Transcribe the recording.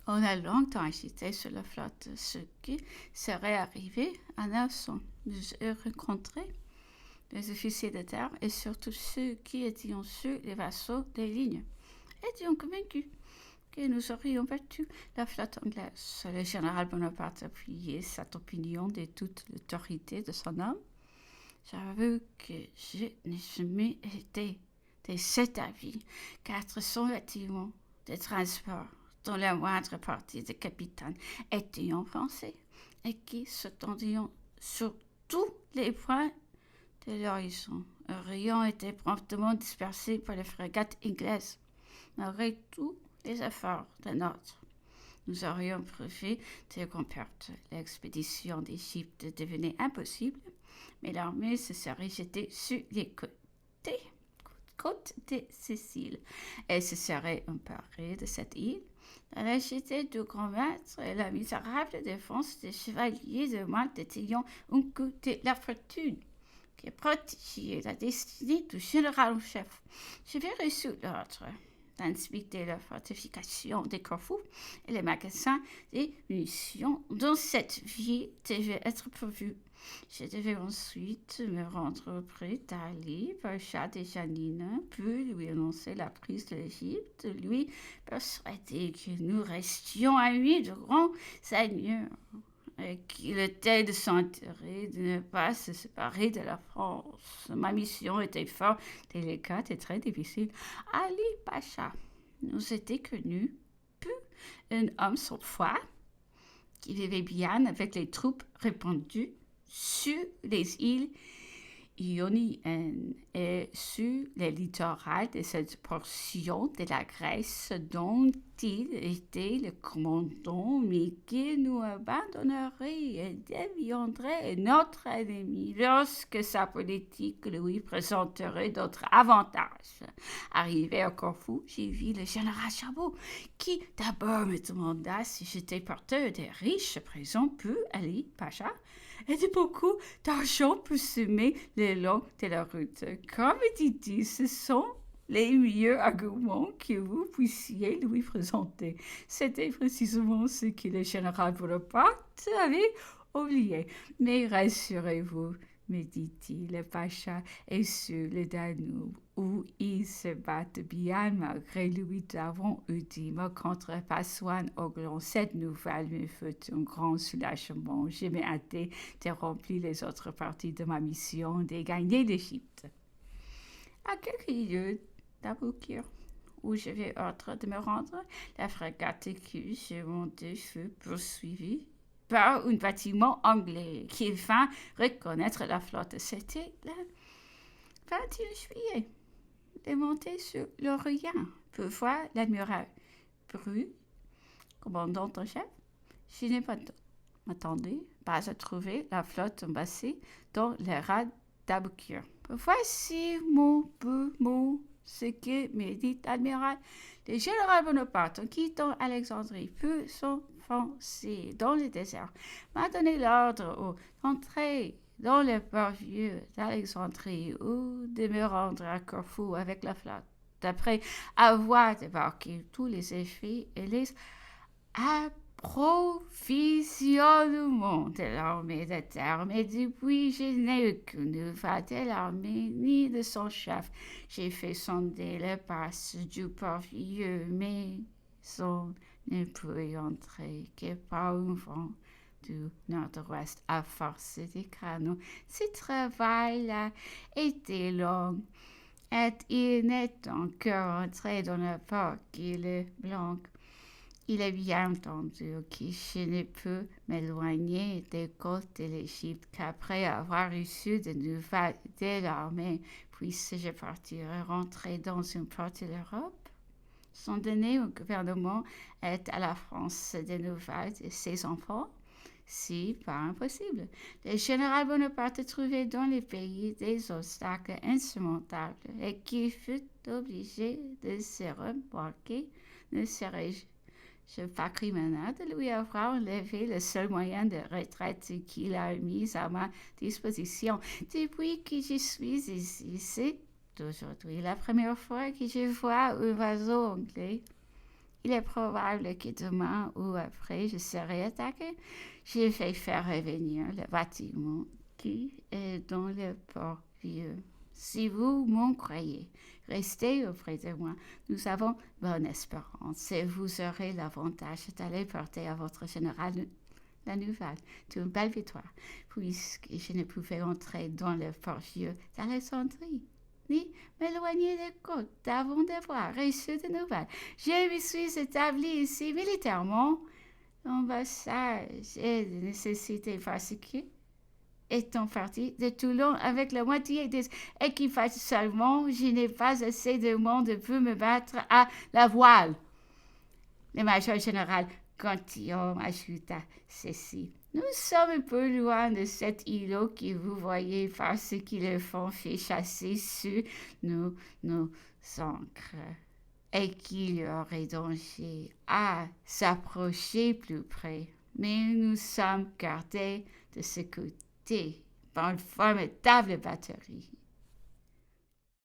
On a longtemps agité sur la flotte ce qui serait arrivé à Nelson. Nous avons rencontré les officiers de terre et surtout ceux qui étaient sur les vassaux des lignes. Étions convaincus que nous aurions battu la flotte anglaise. Le général Bonaparte appuyait cette opinion de toute l'autorité de son homme. J'avoue que je n'ai jamais été de cet avis. 400 bâtiments de transport dont la moindre partie des capitaines étaient en français et qui s'attendaient sur tous les points de l'horizon auraient été promptement dispersés par les frégates anglaises. Malgré tous les efforts de notre, nous aurions prévu de comporter l'expédition d'Égypte devenait impossible, mais l'armée se serait jetée sur les côtes de Sicile et se serait emparée de cette île. Dans la jetée du grand maître et la misérable défense des chevaliers de Malte étaient un coup de la fortune qui protégeait la destinée du général en chef. J'avais reçu l'ordre d'inspecter la fortification de Corfou et les magasins des munitions dont cette ville devait être pourvue. Je devais ensuite me rendre auprès d'Ali, Pacha de Janine, puis lui annoncer la prise de l'Égypte, lui persuader que nous restions amis de grands seigneurs et qu'il était de son intérêt de ne pas se séparer de la France. Ma mission était fort délicate et très difficile. Ali Pacha nous était connu, puis un homme sans foi, qui vivait bien avec les troupes répandues sur les îles ioniennes et sur les littorales de cette portion de la Grèce dont il était le commandant, mais qui nous abandonnerait et deviendrait notre ennemi lorsque sa politique lui présenterait d'autres avantages. Arrivé à Corfou, j'ai vu le général Chabot, qui d'abord me demanda si j'étais porteur de riches présents pour Ali Pacha et de beaucoup d'argent pour semer le long de la route. Comme dit-il, ce sont les meilleurs arguments que vous puissiez lui présenter. C'était précisément ce que le général Bonaparte avait oublié. Mais rassurez-vous, me dit-il, le Pacha est sur le Danube, où il se battent bien malgré lui d'avant-ultime contre Passoine Oglan. Cette nouvelle me fait un grand soulagement. Je m'ai hâté de remplir les autres parties de ma mission de gagner l'Égypte. À quelques lieues d'Aboukir, où j'avais ordre de me rendre, la frégate que je montais fut poursuivie par un bâtiment anglais qui vint reconnaître la flotte. C'était le 21 juillet. Démonté sur l'Orient pour voir l'amiral Bru, commandant en chef. Je n'ai pas m'attendais pas à trouver la flotte embassée dans les rats d'Aboukir. Voici mon beau mot, ce que me dit l'amiral. Le général Bonaparte, en quittant Alexandrie, peut s'enfoncer dans le désert, m'a donné l'ordre d'entrer dans le port vieux d'Alexandrie ou de me rendre à Corfou avec la flotte. Après avoir débarqué tous les effets et les approvisionnements de l'armée de terre, mais depuis je n'ai aucune nouvelle de l'armée ni de son chef. J'ai fait sonder les passes du port vieux, mais on ne peut entrer que par un vent du nord-ouest à force de canons. Ce travail a été long et il n'est encore entré dans le port qu'il est blanc. Il est bien entendu que je ne peux m'éloigner des côtes de l'Égypte qu'après avoir reçu de nouvelles de l'armée, puisse-je partir et rentrer dans une partie de l'Europe, sans donner au gouvernement et à la France des nouvelles de ses enfants? Si, pas impossible. Le général Bonaparte trouvait dans les pays des obstacles insurmontables et qui fut obligé de se rembarquer. Ne serais-je pas criminel de lui avoir enlevé le seul moyen de retraite qu'il a mis à ma disposition depuis que je suis ici? C'est aujourd'hui la première fois que je vois un oiseau anglais. Il est probable que demain ou après, je serai attaqué. Je vais faire revenir le bâtiment qui est dans le port vieux. Si vous m'en croyez, restez auprès de moi. Nous avons bonne espérance et vous aurez l'avantage d'aller porter à votre général la nouvelle d'une belle victoire, puisque je ne pouvais entrer dans le port vieux d'Alexandrie, ni m'éloigner des côtes avant d'avoir reçu de nouvelles. Je me suis établi ici militairement. L'ambassade est de nécessité parce que, étant parti de Toulon avec la moitié des équipages seulement, je n'ai pas assez de monde pour me battre à la voile. Le major général Cantillon ajouta ceci. Nous sommes un peu loin de cet îlot que vous voyez parce que le vent fait chasser sur nos ancres et qu'il y aurait danger à s'approcher plus près. Mais nous sommes gardés de ce côté par une formidable batterie.